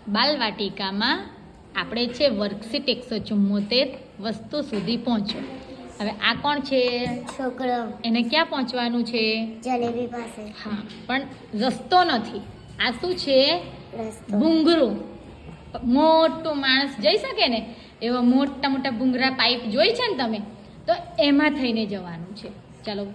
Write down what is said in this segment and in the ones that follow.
બાલવાટિકામાં આપણે છે વર્કશીટ 174 વસ્તુ સુધી પહોંચો. હવે આ કોણ છે? છોકરો. એને ક્યાં પહોંચવાનું છે? જલેબી પાસે. હા, પણ રસ્તો નથી. આ શું છે? રસ્તો. ભૂંગરું. મોટું માણસ જઈ શકે ને એવા મોટા મોટા ભૂંગરા પાઇપ જોઈ છે ને તમે, તો એમાં થઈને જવાનું છે. ચાલો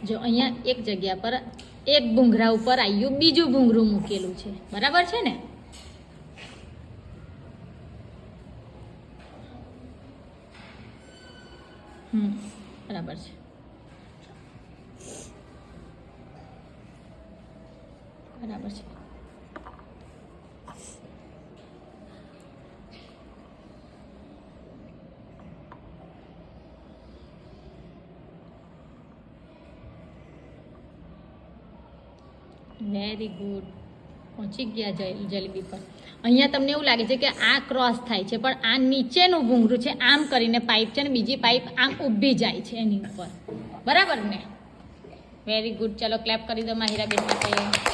જો અહીંયા એક જગ્યા પર એક ભૂંગરા ઉપર આવ્યું બીજું ભૂંગરું મૂકેલું છે, બરાબર છે ને? બરાબર છે. બરાબર છે. વેરી ગુડ, પહોંચી ગયા જલેબી પર. અહીંયા તમને એવું લાગે છે કે આ ક્રોસ થાય છે, પણ આ નીચેનું ભૂંગરું છે, આમ કરીને પાઇપ છે ને બીજી પાઇપ આમ ઊભી જાય છે એની ઉપર, બરાબર ને? Very good. ચાલો ક્લેપ કરી દો માહિરાબેન માટે.